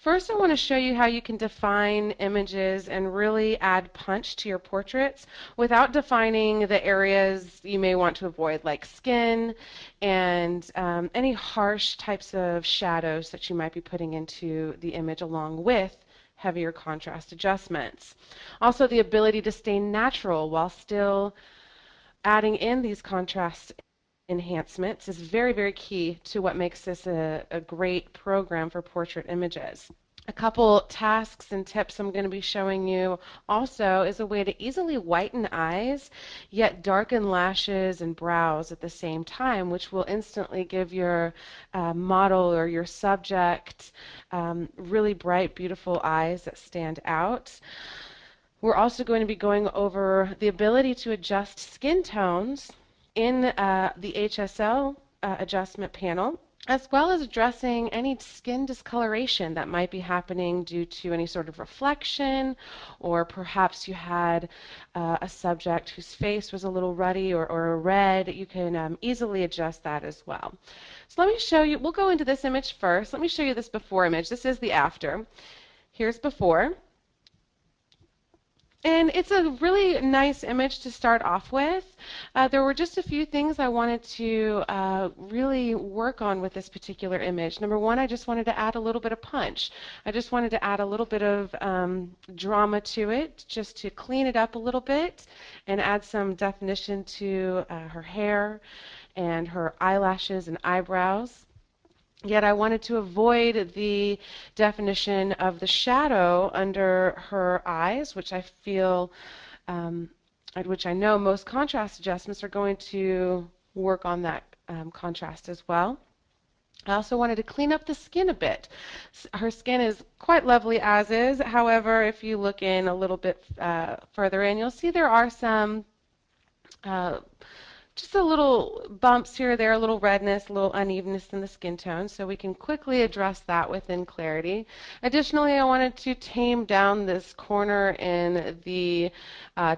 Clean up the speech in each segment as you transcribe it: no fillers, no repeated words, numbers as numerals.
First, I want to show you how you can define images and really add punch to your portraits without defining the areas you may want to avoid, like skin and any harsh types of shadows that you might be putting into the image along with heavier contrast adjustments. Also, the ability to stay natural while still adding in these contrast enhancements is very, very key to what makes this a great program for portrait images. A couple tasks and tips I'm going to be showing you also is a way to easily whiten eyes, yet darken lashes and brows at the same time, which will instantly give your model or your subject really bright, beautiful eyes that stand out. We're also going to be going over the ability to adjust skin tones in the HSL adjustment panel, as well as addressing any skin discoloration that might be happening due to any sort of reflection, or perhaps you had a subject whose face was a little ruddy or red. You can easily adjust that as well. So let me show you, we'll go into this image first. Let me show you this before image. This is the after. Here's before. And it's a really nice image to start off with. There were just a few things I wanted to really work on with this particular image. Number one, I just wanted to add a little bit of punch. I just wanted to add a little bit of drama to it, just to clean it up a little bit and add some definition to her hair and her eyelashes and eyebrows. Yet I wanted to avoid the definition of the shadow under her eyes, which I feel, which I know most contrast adjustments are going to work on that contrast as well. I also wanted to clean up the skin a bit. Her skin is quite lovely as is. However, if you look in a little bit further in, you'll see there are some just a little bumps here or there, a little redness, a little unevenness in the skin tone, so we can quickly address that within Clarity. Additionally, I wanted to tame down this corner in the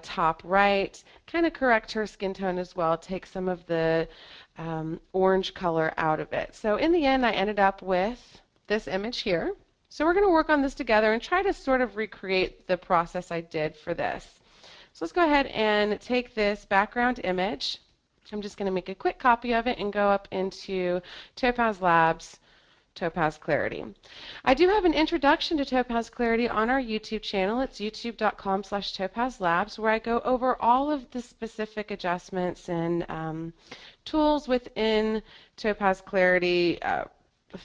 top right, kind of correct her skin tone as well, take some of the orange color out of it. So in the end, I ended up with this image here. So we're going to work on this together and try to sort of recreate the process I did for this. So let's go ahead and take this background image. I'm just going to make a quick copy of it and go up into Topaz Labs, Topaz Clarity. I do have an introduction to Topaz Clarity on our YouTube channel. It's youtube.com/topazlabs, where I go over all of the specific adjustments and tools within Topaz Clarity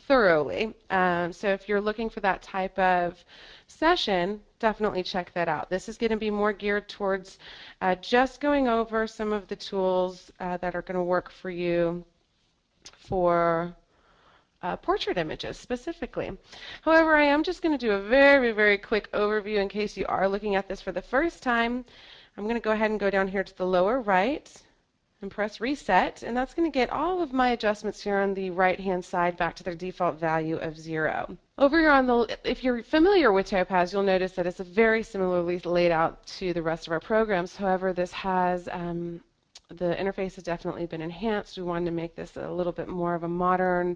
thoroughly. So if you're looking for that type of session, definitely check that out. This is going to be more geared towards just going over some of the tools that are going to work for you for portrait images specifically. However, I am just going to do a very, very quick overview in case you are looking at this for the first time. I'm going to go ahead and go down here to the lower right and press reset, and that's going to get all of my adjustments here on the right hand side back to their default value of 0. Over here on the, if you're familiar with Topaz, you'll notice that it's very similarly laid out to the rest of our programs. However, this has the interface has definitely been enhanced. We wanted to make this a little bit more of a modern,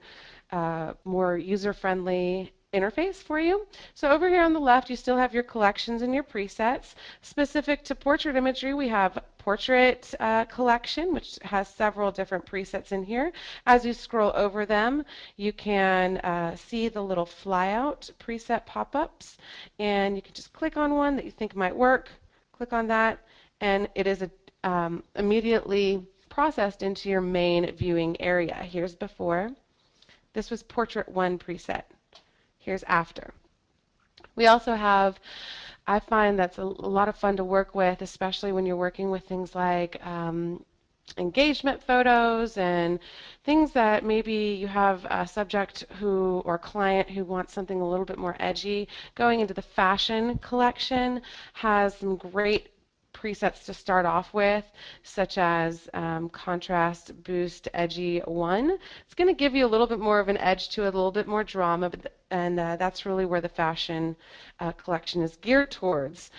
more user-friendly interface for you. So over here on the left, you still have your collections and your presets. Specific to portrait imagery, we have Portrait Collection, which has several different presets in here. As you scroll over them, you can see the little flyout preset pop-ups, and you can just click on one that you think might work, click on that, and it is immediately processed into your main viewing area. Here's before. This was Portrait 1 preset. Here's after. We also have, I find that's a lot of fun to work with, especially when you're working with things like engagement photos and things that maybe you have a subject who or client who wants something a little bit more edgy. Going into the fashion collection has some great presets to start off with, such as Contrast Boost Edgy 1. It's going to give you a little bit more of an edge to it, a little bit more drama, and that's really where the fashion collection is geared towards.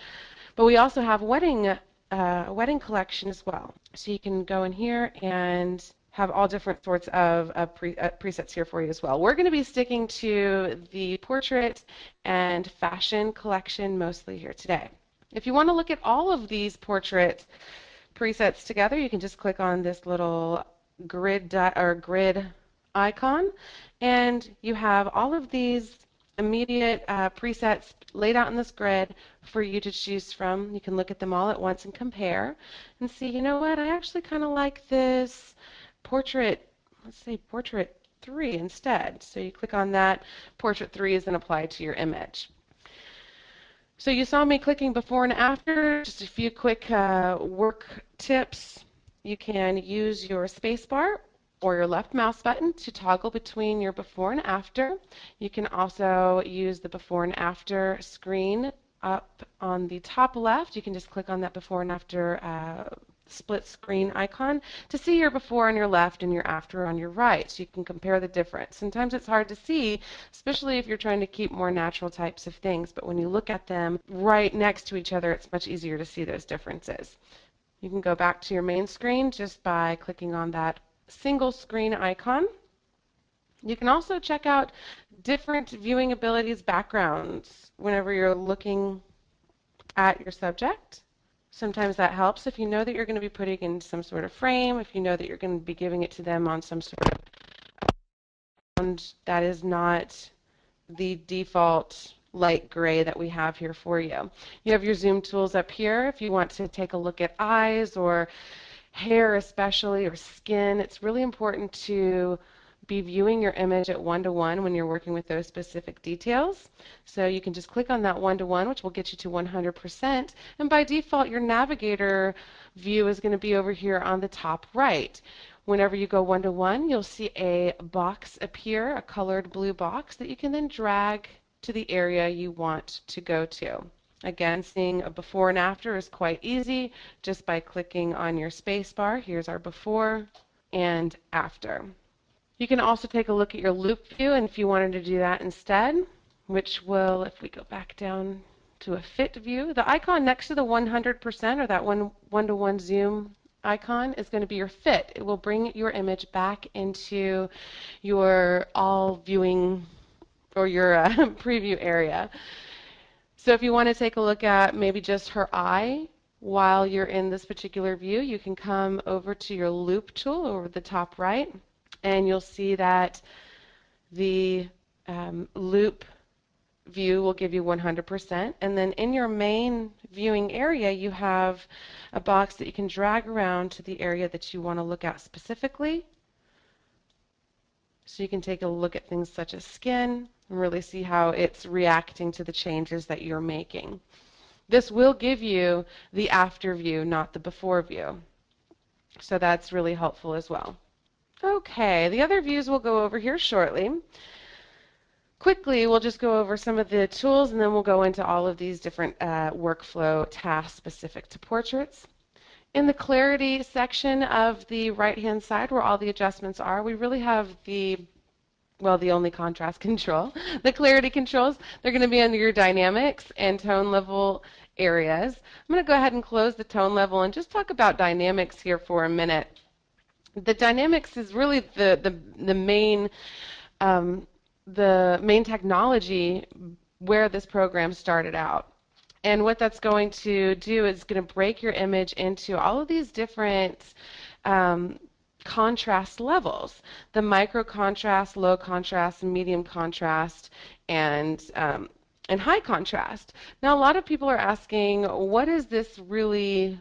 But we also have wedding collection as well. So you can go in here and have all different sorts of presets here for you as well. We're going to be sticking to the portrait and fashion collection mostly here today. If you want to look at all of these portrait presets together, you can just click on this little grid icon, and you have all of these immediate presets laid out in this grid for you to choose from. You can look at them all at once and compare and see, you know what, I actually kind of like this portrait, let's say portrait 3 instead. So you click on that, portrait 3 is then applied to your image. So you saw me clicking before and after, just a few quick work tips. You can use your spacebar or your left mouse button to toggle between your before and after. You can also use the before and after screen up on the top left. You can just click on that before and after split screen icon to see your before on your left and your after on your right, so you can compare the difference. Sometimes it's hard to see, especially if you're trying to keep more natural types of things, but when you look at them right next to each other, it's much easier to see those differences. You can go back to your main screen just by clicking on that single screen icon. You can also check out different viewing abilities backgrounds whenever you're looking at your subject. Sometimes that helps if you know that you're going to be putting in some sort of frame, if you know that you're going to be giving it to them on some sort of ground that is not the default light gray that we have here for you. You have your zoom tools up here if you want to take a look at eyes or hair especially, or skin. It's really important to be viewing your image at 1:1 when you're working with those specific details. So you can just click on that 1:1, which will get you to 100%. And by default, your navigator view is going to be over here on the top right. Whenever you go 1:1, you'll see a box appear, a colored blue box that you can then drag to the area you want to go to. Again, seeing a before and after is quite easy just by clicking on your space bar. Here's our before and after. You can also take a look at your Loupe View, and if you wanted to do that instead, which will, if we go back down to a fit view, the icon next to the 100% or that 1:1 zoom icon is going to be your fit. It will bring your image back into your all viewing or your preview area. So if you want to take a look at maybe just her eye while you're in this particular view, you can come over to your Loupe tool over the top right, and you'll see that the Loupe View will give you 100%. And then in your main viewing area, you have a box that you can drag around to the area that you want to look at specifically. So you can take a look at things such as skin and really see how it's reacting to the changes that you're making. This will give you the after view, not the before view. So that's really helpful as well. Okay, the other views we'll go over here shortly. Quickly, we'll just go over some of the tools, and then we'll go into all of these different workflow tasks specific to portraits. In the clarity section of the right-hand side where all the adjustments are, we really have the only contrast control. The clarity controls, they're going to be under your dynamics and tone level areas. I'm going to go ahead and close the tone level and just talk about dynamics here for a minute. The dynamics is really the main technology where this program started out. And what that's going to do is going to break your image into all of these different contrast levels. The micro contrast, low contrast, medium contrast, and high contrast. Now, a lot of people are asking, what does this really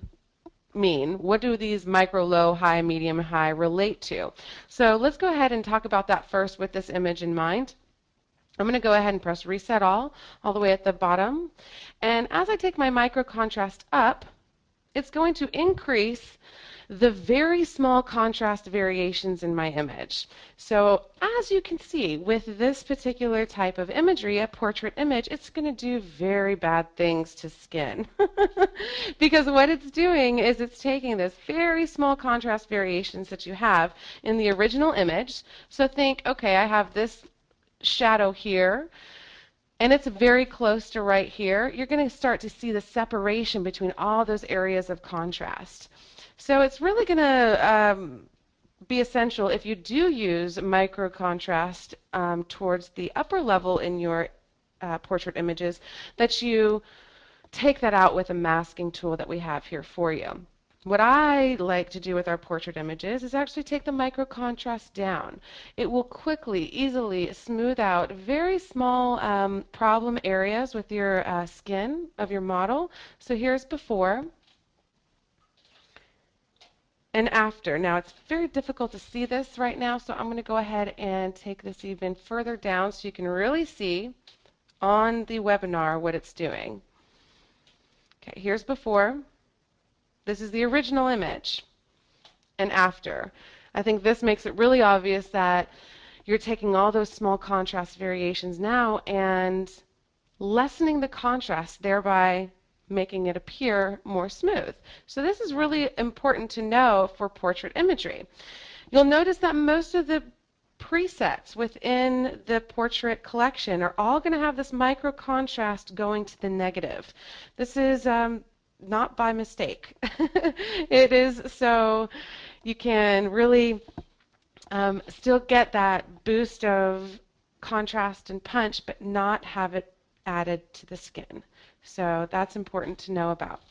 mean? What do these micro, low, high, medium, high relate to? So let's go ahead and talk about that first with this image in mind. I'm going to go ahead and press reset all the way at the bottom. And as I take my micro contrast up, it's going to increase the very small contrast variations in my image. So as you can see, with this particular type of imagery, a portrait image, it's going to do very bad things to skin. Because what it's doing is it's taking this very small contrast variations that you have in the original image. So think, okay, I have this shadow here, and it's very close to right here. You're going to start to see the separation between all those areas of contrast. So it's really going to be essential if you do use micro contrast towards the upper level in your portrait images, that you take that out with a masking tool that we have here for you. What I like to do with our portrait images is actually take the micro contrast down. It will quickly, easily smooth out very small problem areas with your skin of your model. So here's before and after. Now it's very difficult to see this right now, so I'm going to go ahead and take this even further down so you can really see on the webinar what it's doing. Okay, here's before. This is the original image. And after. I think this makes it really obvious that you're taking all those small contrast variations now and lessening the contrast, thereby making it appear more smooth. So this is really important to know for portrait imagery. You'll notice that most of the presets within the portrait collection are all going to have this micro contrast going to the negative. This is not by mistake. It is so you can really still get that boost of contrast and punch, but not have it added to the skin. So that's important to know about.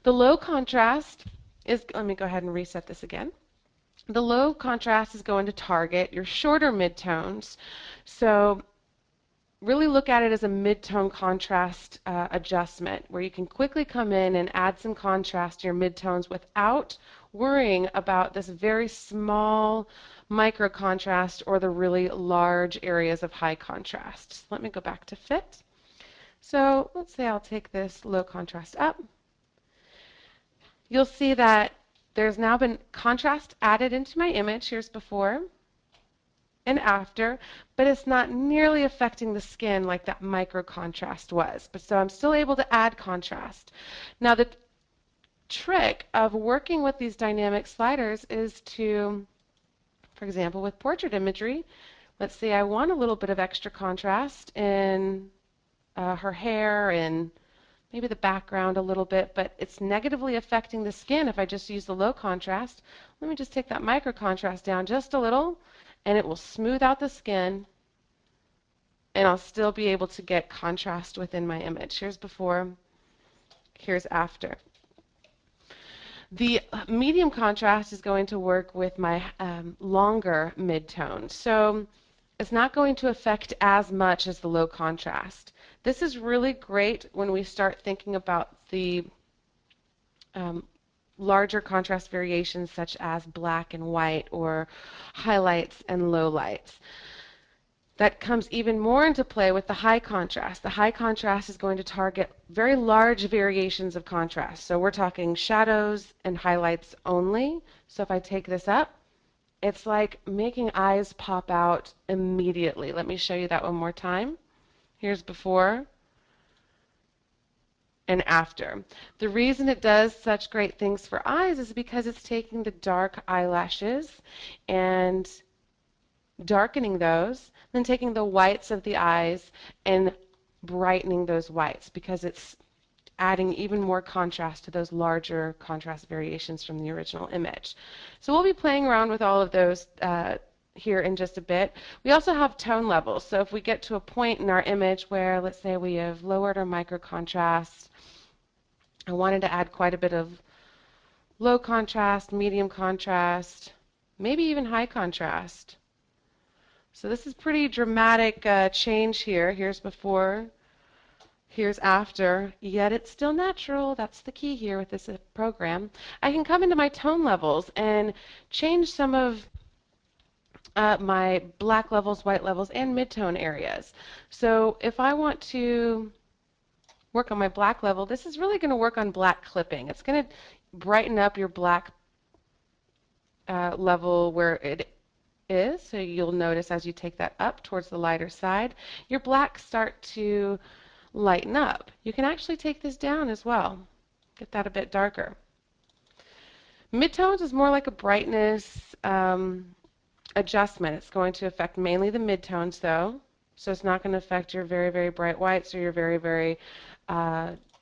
The low contrast is, let me go ahead and reset this again. The low contrast is going to target your shorter midtones. So really look at it as a mid-tone contrast adjustment where you can quickly come in and add some contrast to your midtones without worrying about this very small micro contrast or the really large areas of high contrast. So let me go back to fit. So let's say I'll take this low contrast up. You'll see that there's now been contrast added into my image. Here's before and after, but it's not nearly affecting the skin like that micro contrast was. But so I'm still able to add contrast. Now the trick of working with these dynamic sliders is to, for example, with portrait imagery, let's say I want a little bit of extra contrast in her hair and maybe the background a little bit, but it's negatively affecting the skin if I just use the low contrast. Let me just take that micro contrast down just a little, and it will smooth out the skin, and I'll still be able to get contrast within my image. Here's before, here's after. The medium contrast is going to work with my longer midtone. So it's not going to affect as much as the low contrast. This is really great when we start thinking about the larger contrast variations such as black and white or highlights and lowlights. That comes even more into play with the high contrast. The high contrast is going to target very large variations of contrast. So we're talking shadows and highlights only. So if I take this up, it's like making eyes pop out immediately. Let me show you that one more time. Here's before and after. The reason it does such great things for eyes is because it's taking the dark eyelashes and darkening those, then taking the whites of the eyes and brightening those whites because it's adding even more contrast to those larger contrast variations from the original image. So we'll be playing around with all of those here in just a bit. We also have tone levels. So if we get to a point in our image where, let's say, we have lowered our micro contrast, I wanted to add quite a bit of low contrast, medium contrast, maybe even high contrast. So this is pretty dramatic change here. Here's before, here's after, yet it's still natural. That's the key here with this program. I can come into my tone levels and change some of my black levels, white levels, and midtone areas. So if I want to work on my black level, this is really going to work on black clipping. It's going to brighten up your black level where it is. So you'll notice as you take that up towards the lighter side, your blacks start to lighten up. You can actually take this down as well. Get that a bit darker. Midtones is more like a brightness adjustment. It's going to affect mainly the midtones though. So it's not going to affect your very, very bright whites or your very, very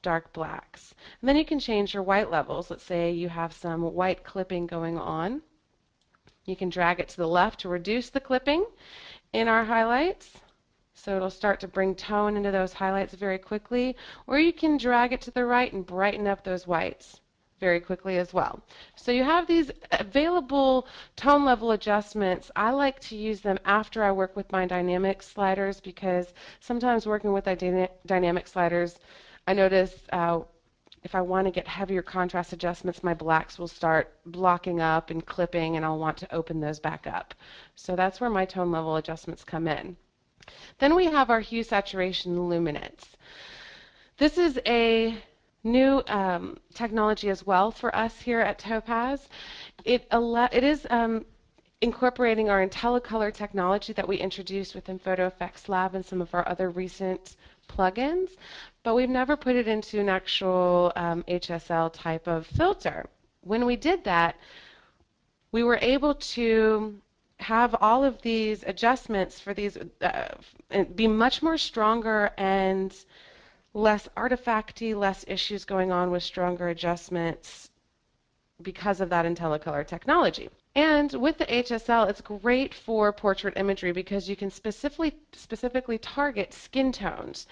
dark blacks. And then you can change your white levels. Let's say you have some white clipping going on. You can drag it to the left to reduce the clipping in our highlights. So it'll start to bring tone into those highlights very quickly, or you can drag it to the right and brighten up those whites very quickly as well. So you have these available tone level adjustments. I like to use them after I work with my dynamic sliders because sometimes working with dynamic sliders, I notice if I want to get heavier contrast adjustments, my blacks will start blocking up and clipping, and I'll want to open those back up. So that's where my tone level adjustments come in. Then we have our hue, saturation, luminance. This is a new technology as well for us here at Topaz. It is incorporating our IntelliColor technology that we introduced within Photo Effects Lab and some of our other recent plugins, but we've never put it into an actual HSL type of filter. When we did that, we were able to have all of these adjustments for these be much more stronger and less artifacty, less issues going on with stronger adjustments because of that IntelliColor technology. And with the HSL, it's great for portrait imagery because you can specifically target skin tones.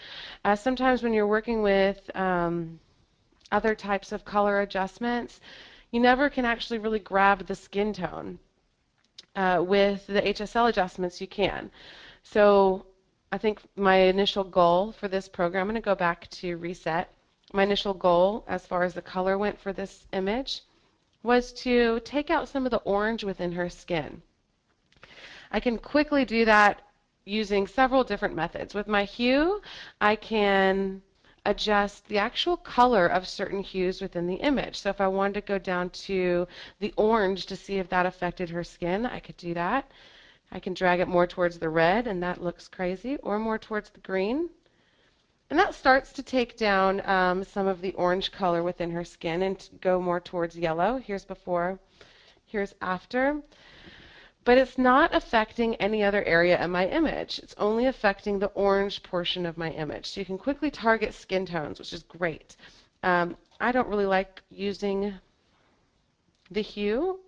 Sometimes when you're working with other types of color adjustments, you never can actually really grab the skin tone. With the HSL adjustments, you can. So I think my initial goal for this program, I'm going to go back to reset. My initial goal as far as the color went for this image was to take out some of the orange within her skin. I can quickly do that using several different methods. With my hue, I can adjust the actual color of certain hues within the image. So if I wanted to go down to the orange to see if that affected her skin, I could do that. I can drag it more towards the red, and that looks crazy, or more towards the green. And that starts to take down some of the orange color within her skin and to go more towards yellow. Here's before, here's after. But it's not affecting any other area in my image. It's only affecting the orange portion of my image. So you can quickly target skin tones, which is great. I don't really like using the hue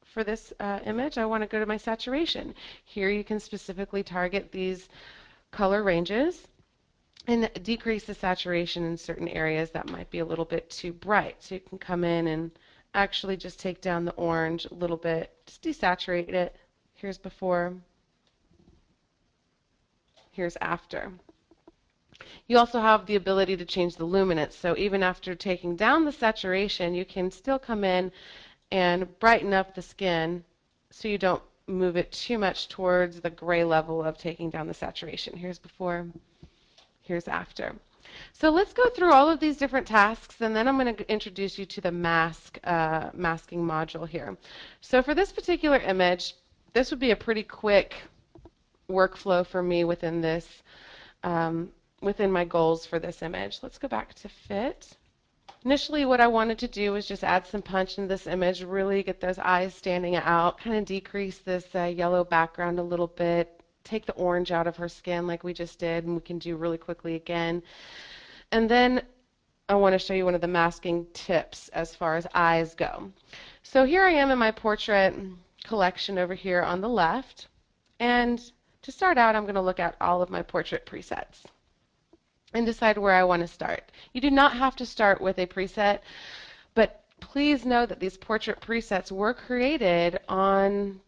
for this image. I want to go to my saturation. Here you can specifically target these color ranges and decrease the saturation in certain areas that might be a little bit too bright. So you can come in and actually just take down the orange a little bit, just desaturate it. Here's before, here's after. You also have the ability to change the luminance. So even after taking down the saturation, you can still come in and brighten up the skin so you don't move it too much towards the gray level of taking down the saturation. Here's before, here's after. So let's go through all of these different tasks, and then I'm going to introduce you to the masking module here. So for this particular image, this would be a pretty quick workflow for me within this, within my goals for this image. Let's go back to fit. Initially, what I wanted to do was just add some punch in this image, really get those eyes standing out, kind of decrease this yellow background a little bit, take the orange out of her skin like we just did, and we can do really quickly again. And then I want to show you one of the masking tips as far as eyes go. So here I am in my portrait collection over here on the left. And to start out, I'm going to look at all of my portrait presets and decide where I want to start. You do not have to start with a preset, but please know that these portrait presets were created on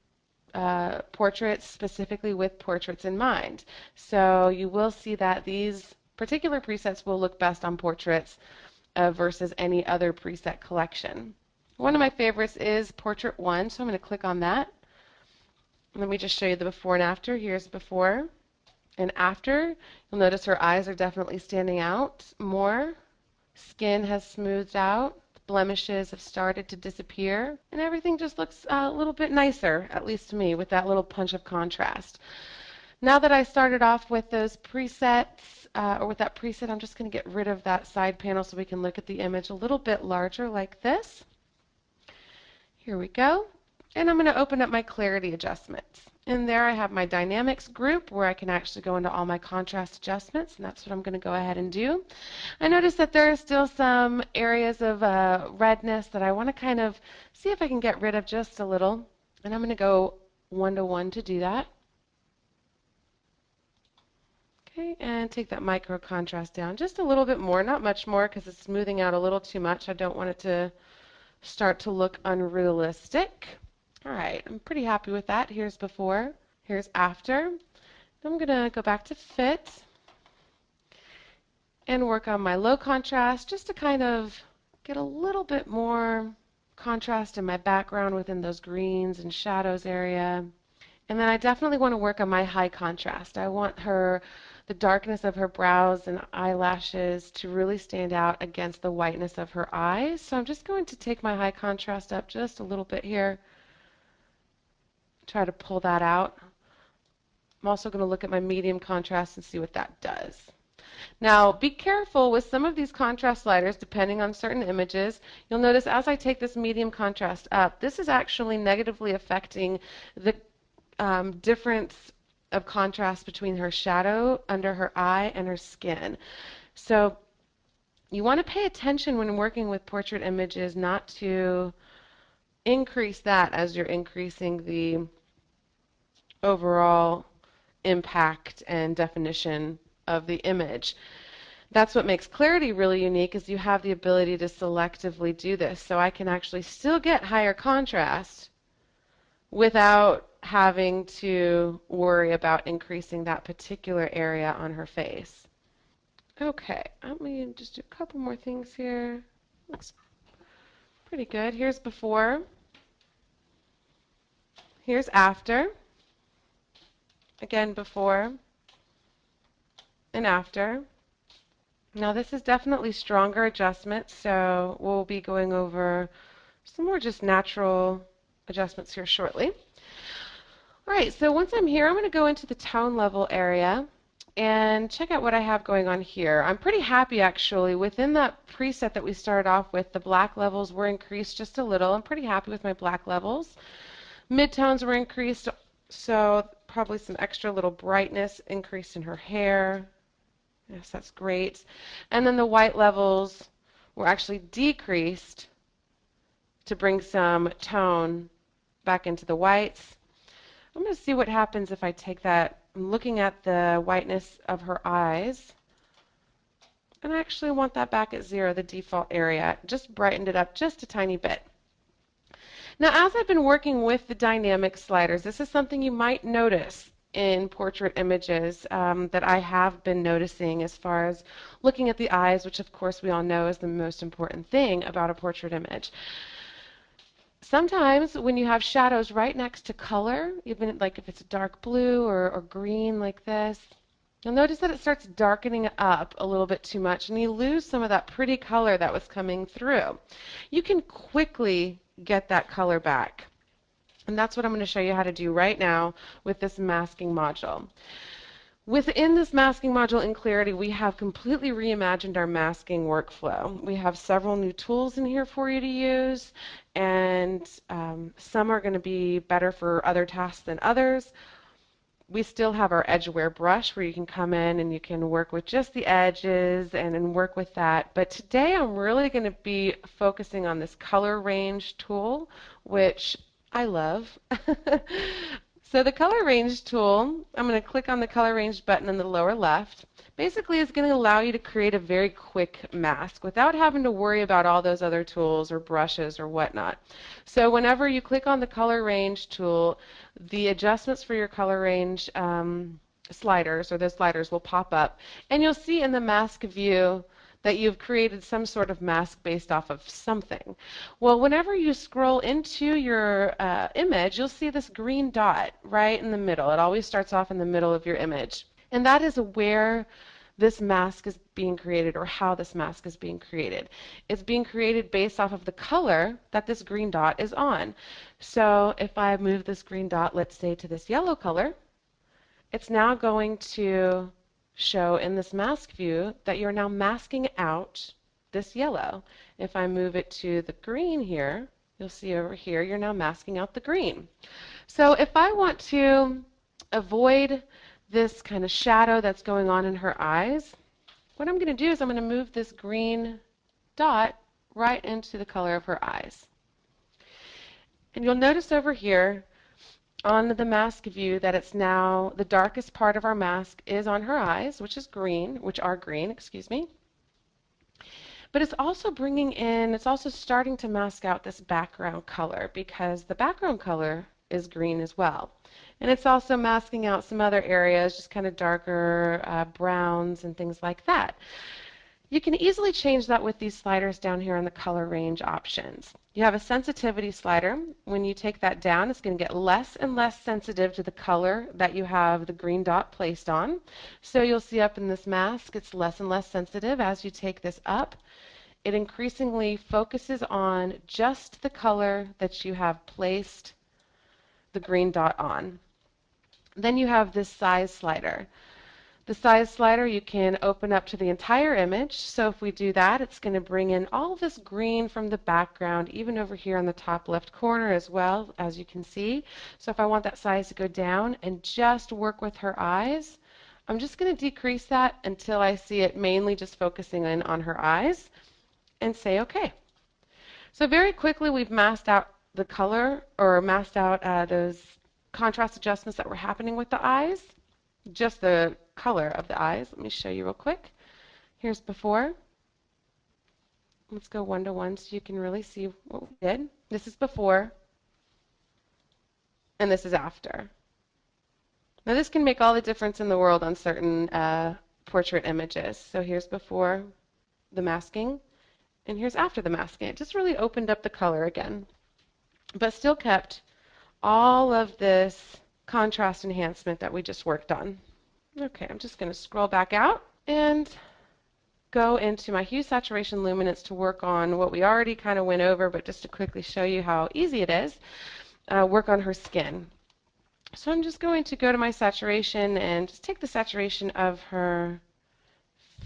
portraits specifically with portraits in mind. So you will see that these particular presets will look best on portraits versus any other preset collection. One of my favorites is Portrait 1, so I'm going to click on that. Let me just show you the before and after. Here's before and after. You'll notice her eyes are definitely standing out more. Skin has smoothed out. Blemishes have started to disappear, and everything just looks a little bit nicer, at least to me, with that little punch of contrast. Now that I started off with those presets, or with that preset, I'm just going to get rid of that side panel so we can look at the image a little bit larger like this. Here we go. And I'm going to open up my clarity adjustments. In there I have my dynamics group where I can actually go into all my contrast adjustments, and that's what I'm going to go ahead and do. I notice that there are still some areas of redness that I want to kind of see if I can get rid of just a little. And I'm going to go 1:1 to do that. Okay, and take that micro contrast down just a little bit more, not much more because it's smoothing out a little too much. I don't want it to start to look unrealistic. All right, I'm pretty happy with that. Here's before, here's after. I'm going to go back to fit and work on my low contrast just to kind of get a little bit more contrast in my background within those greens and shadows area. And then I definitely want to work on my high contrast. I want the darkness of her brows and eyelashes to really stand out against the whiteness of her eyes. So I'm just going to take my high contrast up just a little bit here, try to pull that out. I'm also going to look at my medium contrast and see what that does. Now, be careful with some of these contrast sliders, depending on certain images. You'll notice as I take this medium contrast up, this is actually negatively affecting the difference of contrast between her shadow under her eye and her skin. So you want to pay attention when working with portrait images not to increase that as you're increasing the overall impact and definition of the image. That's what makes clarity really unique is you have the ability to selectively do this. So I can actually still get higher contrast without having to worry about increasing that particular area on her face. Okay, let me just do a couple more things here. Looks pretty good. Here's before. Here's after. Again, before and after. Now this is definitely stronger adjustments, so we'll be going over some more just natural adjustments here shortly. All right, so once I'm here, I'm going to go into the tone level area and check out what I have going on here. I'm pretty happy actually. Within that preset that we started off with, the black levels were increased just a little. I'm pretty happy with my black levels. Midtones were increased, so probably some extra little brightness increased in her hair. Yes, that's great. And then the white levels were actually decreased to bring some tone back into the whites. I'm going to see what happens if I take that. I'm looking at the whiteness of her eyes. And I actually want that back at 0, the default area. Just brightened it up just a tiny bit. Now, as I've been working with the dynamic sliders, this is something you might notice in portrait images that I have been noticing as far as looking at the eyes, which of course we all know is the most important thing about a portrait image. Sometimes when you have shadows right next to color, even like if it's a dark blue or green like this, you'll notice that it starts darkening up a little bit too much and you lose some of that pretty color that was coming through. You can quickly get that color back. And that's what I'm going to show you how to do right now with this masking module. Within this masking module in Clarity, we have completely reimagined our masking workflow. We have several new tools in here for you to use, and some are going to be better for other tasks than others. We still have our edgeware brush where you can come in and you can work with just the edges and work with that. But today I'm really going to be focusing on this color range tool, which I love. So the color range tool, I'm going to click on the color range button in the lower left. Basically, it's going to allow you to create a very quick mask without having to worry about all those other tools or brushes or whatnot. So whenever you click on the color range tool, the adjustments for your color range sliders or the sliders will pop up, and you'll see in the mask view that you've created some sort of mask based off of something. Well, whenever you scroll into your image, you'll see this green dot right in the middle. It always starts off in the middle of your image. And that is where this mask is being created or how this mask is being created. It's being created based off of the color that this green dot is on. So if I move this green dot, let's say to this yellow color, it's now going to show in this mask view that you're now masking out this yellow. If I move it to the green here, you'll see over here you're now masking out the green. So if I want to avoid this kind of shadow that's going on in her eyes, what I'm going to do is I'm going to move this green dot right into the color of her eyes. And you'll notice over here on the mask view that it's now the darkest part of our mask is on her eyes, which are green, excuse me. But it's also starting to mask out this background color because the background color is green as well. And it's also masking out some other areas, just kind of darker browns and things like that. You can easily change that with these sliders down here on the color range options. You have a sensitivity slider. When you take that down, it's going to get less and less sensitive to the color that you have the green dot placed on. So you'll see up in this mask, it's less and less sensitive as you take this up. It increasingly focuses on just the color that you have placed the green dot on. Then you have this size slider. The size slider you can open up to the entire image. So if we do that, it's going to bring in all this green from the background, even over here on the top left corner as well, as you can see. So if I want that size to go down and just work with her eyes, I'm just going to decrease that until I see it mainly just focusing in on her eyes and say OK. So very quickly we've masked out the color or masked out those contrast adjustments that were happening with the eyes, just the color of the eyes. Let me show you real quick. Here's before. Let's go 1-to-1 so you can really see what we did. This is before, and this is after. Now this can make all the difference in the world on certain portrait images. So here's before the masking, and here's after the masking. It just really opened up the color again, but still kept all of this contrast enhancement that we just worked on. Okay, I'm just going to scroll back out and go into my hue, saturation, luminance to work on what we already kind of went over, but just to quickly show you how easy it is, work on her skin. So I'm just going to go to my saturation and just take the saturation of her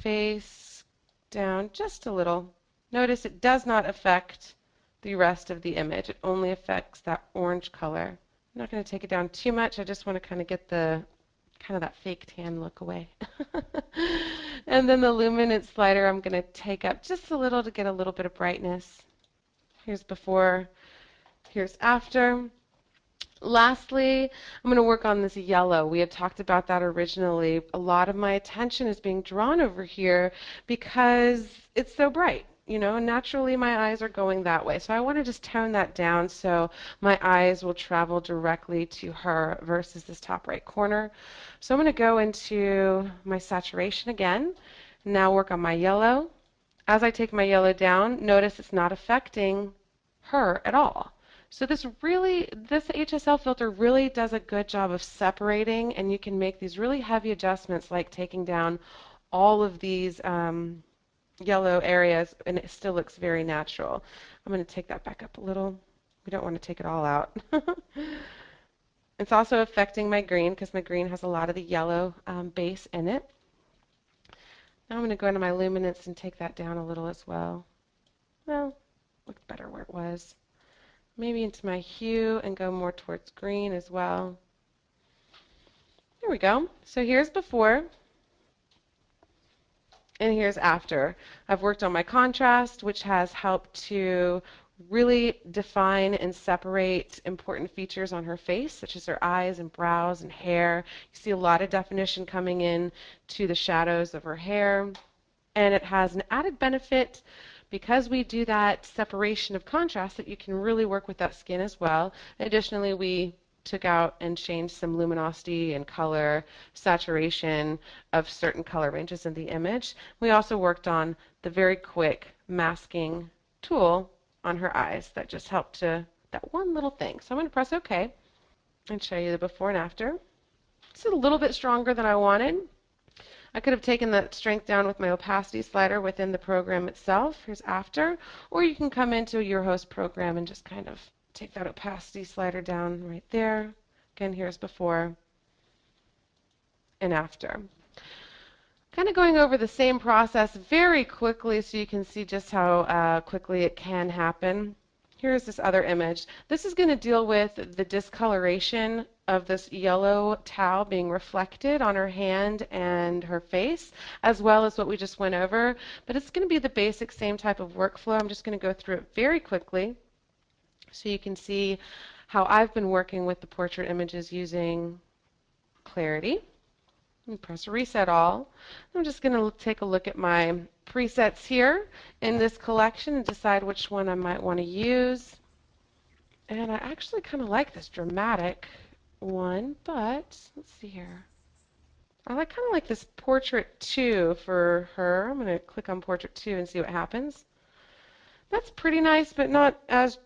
face down just a little. Notice it does not affect the rest of the image. It only affects that orange color. I'm not going to take it down too much. I just want to kind of get the that fake tan look away. And then the luminance slider I'm going to take up just a little to get a little bit of brightness. Here's before, here's after. Lastly, I'm going to work on this yellow. We had talked about that originally. A lot of my attention is being drawn over here because it's so bright. You know, naturally my eyes are going that way. So I want to just tone that down so my eyes will travel directly to her versus this top right corner. So I'm going to go into my saturation again. Now work on my yellow. As I take my yellow down, notice it's not affecting her at all. So this HSL filter really does a good job of separating, and you can make these really heavy adjustments like taking down all of these yellow areas, and it still looks very natural. I'm going to take that back up a little. We don't want to take it all out. It's also affecting my green because my green has a lot of the yellow base in it. Now I'm going to go into my luminance and take that down a little as well. Well, looked better where it was. Maybe into my hue and go more towards green as well. There we go. So here's before and here's after. I've worked on my contrast, which has helped to really define and separate important features on her face, such as her eyes and brows and hair. You see a lot of definition coming in to the shadows of her hair. And it has an added benefit because we do that separation of contrast that you can really work with that skin as well. Additionally, we took out and changed some luminosity and color, saturation of certain color ranges in the image. We also worked on the very quick masking tool on her eyes that just helped to that one little thing. So I'm going to press OK and show you the before and after. This is a little bit stronger than I wanted. I could have taken that strength down with my opacity slider within the program itself. Here's after. Or you can come into your host program and just kind of take that opacity slider down right there. Again, here's before and after. Kind of going over the same process very quickly so you can see just how quickly it can happen. Here's this other image. This is going to deal with the discoloration of this yellow towel being reflected on her hand and her face, as well as what we just went over. But it's going to be the basic same type of workflow. I'm just going to go through it very quickly. So you can see how I've been working with the portrait images using Clarity. And press reset all. I'm just going to take a look at my presets here in this collection and decide which one I might want to use. And I actually kind of like this dramatic one, but let's see here. I kind of like this portrait 2 for her. I'm going to click on portrait 2 and see what happens. That's pretty nice, but not as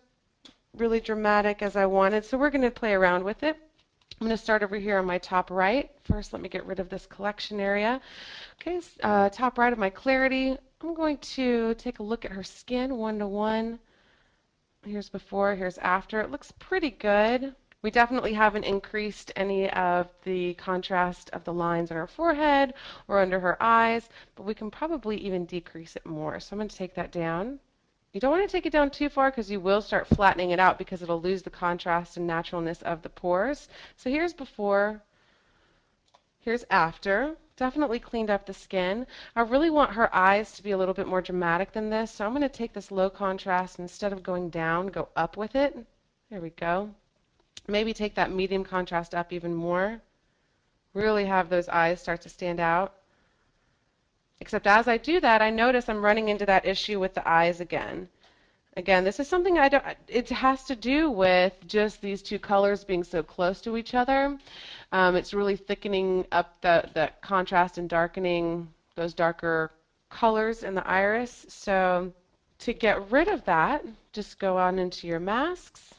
really dramatic as I wanted, so we're going to play around with it. I'm going to start over here on my top right. First, let me get rid of this collection area. Okay, top right of my Clarity. I'm going to take a look at her skin 1-to-1. Here's before, here's after. It looks pretty good. We definitely haven't increased any of the contrast of the lines on her forehead or under her eyes, but we can probably even decrease it more. So I'm going to take that down. You don't want to take it down too far because you will start flattening it out because it'll lose the contrast and naturalness of the pores. So here's before, here's after. Definitely cleaned up the skin. I really want her eyes to be a little bit more dramatic than this, so I'm going to take this low contrast, instead of going down, go up with it. There we go. Maybe take that medium contrast up even more. Really have those eyes start to stand out. Except as I do that, I notice I'm running into that issue with the eyes again. Again, this is something it has to do with just these two colors being so close to each other. It's really thickening up the contrast and darkening those darker colors in the iris. So to get rid of that, just go on into your masks,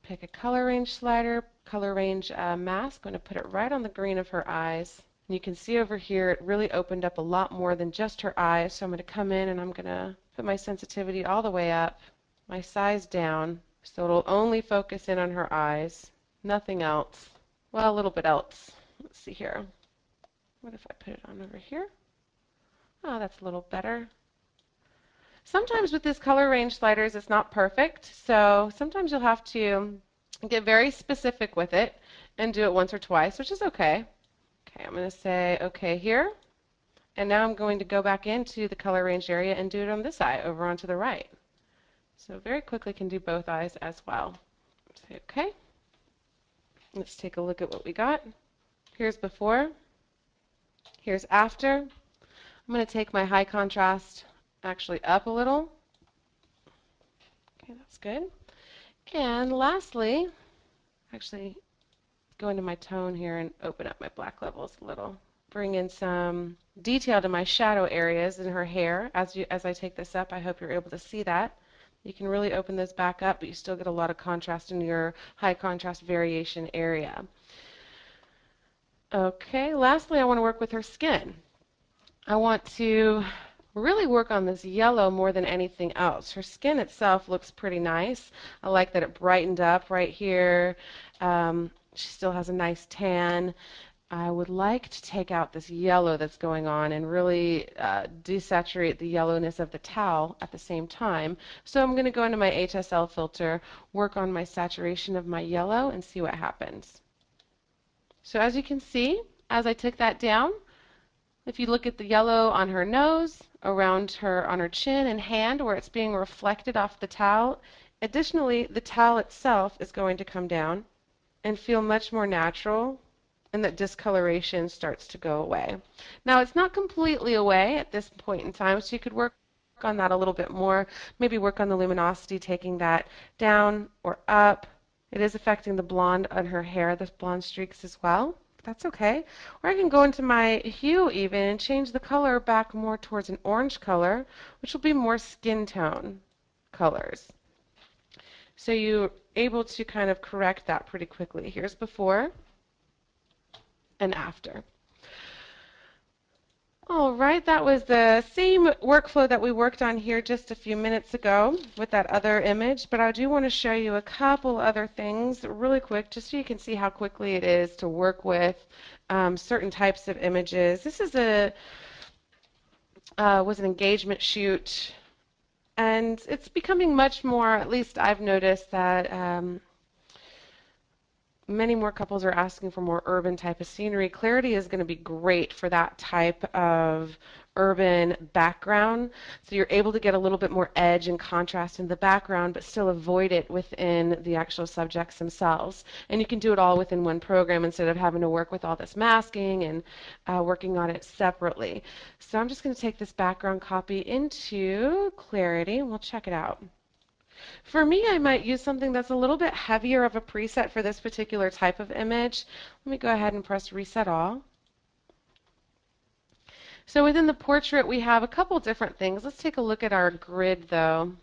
pick a color range slider, color range mask. I'm going to put it right on the green of her eyes. And you can see over here it really opened up a lot more than just her eyes. So I'm going to come in and I'm going to put my sensitivity all the way up, my size down, so it'll only focus in on her eyes, nothing else. Well, a little bit else. Let's see here. What if I put it on over here? Oh, that's a little better. Sometimes with this color range sliders, it's not perfect, so sometimes you'll have to get very specific with it and do it once or twice, which is okay. Okay, I'm going to say okay here, and now I'm going to go back into the color range area and do it on this eye over onto the right. So very quickly can do both eyes as well. Say okay. Let's take a look at what we got. Here's before, here's after. I'm going to take my high contrast actually up a little. Okay, that's good. And lastly, actually go into my tone here and open up my black levels a little. Bring in some detail to my shadow areas in her hair. As I take this up, I hope you're able to see that. You can really open those back up, but you still get a lot of contrast in your high contrast variation area. Okay, lastly, I want to work with her skin. I want to really work on this yellow more than anything else. Her skin itself looks pretty nice. I like that it brightened up right here. She still has a nice tan. I would like to take out this yellow that's going on and really desaturate the yellowness of the towel at the same time. So I'm going to go into my HSL filter, work on my saturation of my yellow, and see what happens. So as you can see, as I took that down, if you look at the yellow on her nose, around her on her chin and hand where it's being reflected off the towel, additionally, the towel itself is going to come down and feel much more natural, and that discoloration starts to go away. Now, it's not completely away at this point in time, so you could work on that a little bit more, maybe work on the luminosity, taking that down or up. It is affecting the blonde on her hair, the blonde streaks as well. That's okay. Or I can go into my hue even and change the color back more towards an orange color, which will be more skin tone colors. So you're able to kind of correct that pretty quickly. Here's before and after. All right, that was the same workflow that we worked on here just a few minutes ago with that other image, but I do want to show you a couple other things really quick just so you can see how quickly it is to work with certain types of images. This is was an engagement shoot, and it's becoming much more, at least I've noticed that many more couples are asking for more urban type of scenery. Clarity is going to be great for that type of urban background, so you're able to get a little bit more edge and contrast in the background, but still avoid it within the actual subjects themselves. And you can do it all within one program instead of having to work with all this masking and working on it separately. So I'm just going to take this background copy into Clarity, and we'll check it out. For me, I might use something that's a little bit heavier of a preset for this particular type of image. Let me go ahead and press Reset All. So within the portrait, we have a couple different things. Let's take a look at our grid, though.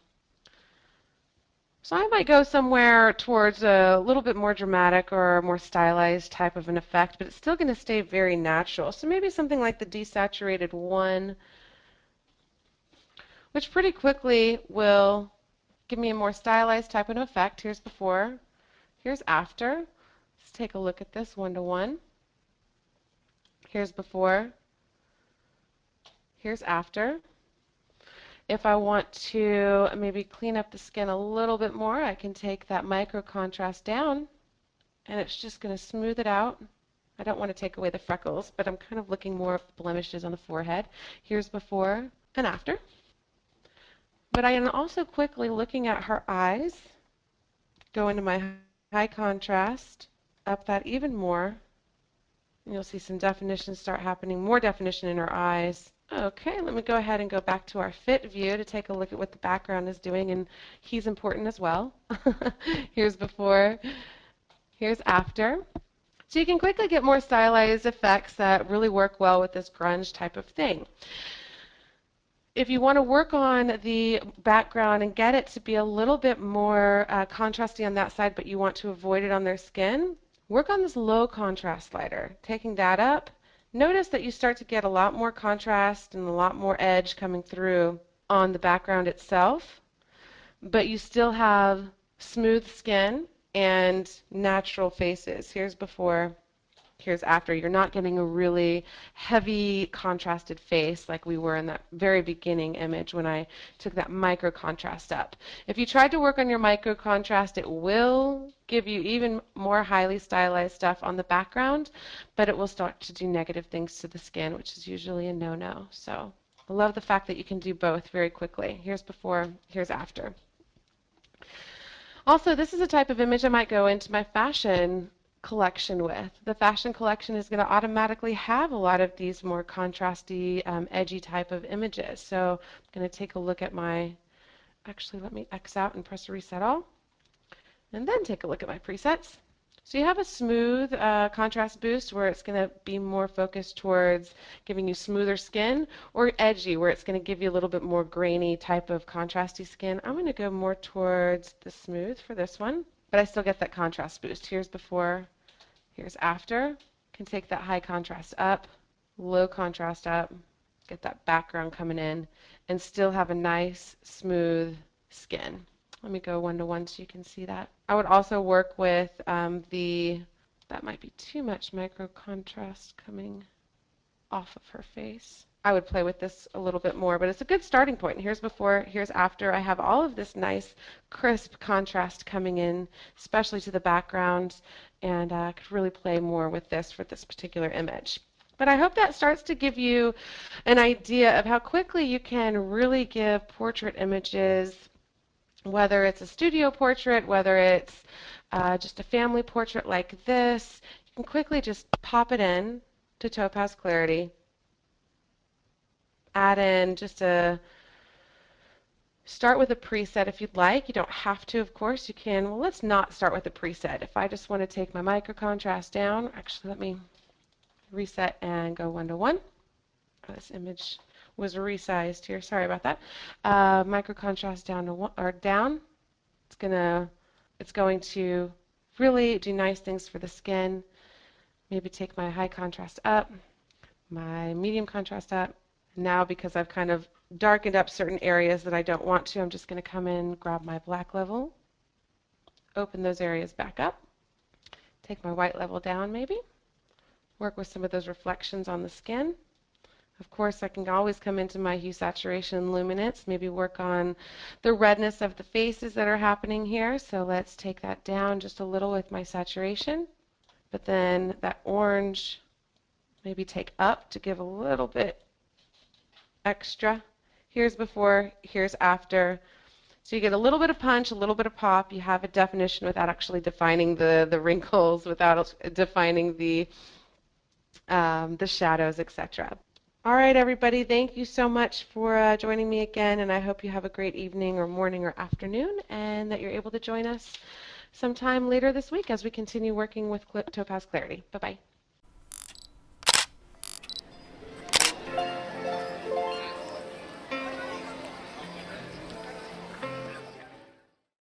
So I might go somewhere towards a little bit more dramatic or more stylized type of an effect, but it's still going to stay very natural. So maybe something like the desaturated 1, which pretty quickly will give me a more stylized type of effect. Here's before, here's after. Let's take a look at this 1:1. Here's before, here's after. If I want to maybe clean up the skin a little bit more, I can take that micro contrast down, and it's just going to smooth it out. I don't want to take away the freckles, but I'm kind of looking more at blemishes on the forehead. Here's before and after. But I am also quickly looking at her eyes, go into my high contrast, up that even more, and you'll see some definition start happening, more definition in her eyes. Okay, let me go ahead and go back to our fit view to take a look at what the background is doing, and he's important as well. Here's before, here's after. So you can quickly get more stylized effects that really work well with this grunge type of thing. If you want to work on the background and get it to be a little bit more contrasty on that side, but you want to avoid it on their skin, work on this low contrast slider. Taking that up, notice that you start to get a lot more contrast and a lot more edge coming through on the background itself, but you still have smooth skin and natural faces. Here's before, here's after. You're not getting a really heavy contrasted face like we were in that very beginning image when I took that micro contrast up. If you tried to work on your micro contrast, it will give you even more highly stylized stuff on the background, but it will start to do negative things to the skin, which is usually a no-no. So I love the fact that you can do both very quickly. Here's before, here's after. Also, this is a type of image I might go into my fashion collection with. The fashion collection is going to automatically have a lot of these more contrasty, edgy type of images. So I'm going to take a look at my, actually let me X out and press Reset All, and then take a look at my presets. So you have a smooth contrast boost where it's going to be more focused towards giving you smoother skin, or edgy where it's going to give you a little bit more grainy type of contrasty skin. I'm going to go more towards the smooth for this one, but I still get that contrast boost. Here's before, here's after. Can take that high contrast up, low contrast up, get that background coming in, and still have a nice smooth skin. Let me go 1:1 so you can see that. I would also work with that might be too much micro contrast coming off of her face. I would play with this a little bit more, but it's a good starting point. Here's before, here's after. I have all of this nice crisp contrast coming in, especially to the background, and I could really play more with this for this particular image. But I hope that starts to give you an idea of how quickly you can really give portrait images, whether it's a studio portrait, whether it's just a family portrait like this. You can quickly just pop it in to Topaz Clarity, add in just start with a preset if you'd like. You don't have to, of course. You can, well, let's not start with a preset. If I just want to take my micro contrast down, actually let me reset and go 1:1. This image was resized here. Sorry about that. Micro contrast down to one, or down. It's going to really do nice things for the skin. Maybe take my high contrast up, my medium contrast up. Now, because I've kind of darkened up certain areas that I don't want to, I'm just going to come in, grab my black level, open those areas back up, take my white level down maybe, work with some of those reflections on the skin. Of course, I can always come into my hue, saturation, and luminance, maybe work on the redness of the faces that are happening here. So let's take that down just a little with my saturation. But then that orange, maybe take up to give a little bit extra. Here's before, here's after. So you get a little bit of punch, a little bit of pop. You have a definition without actually defining the wrinkles, without defining the shadows, etc. All right, everybody, thank you so much for joining me again, and I hope you have a great evening or morning or afternoon, and that you're able to join us sometime later this week as we continue working with Topaz Clarity. Bye-bye.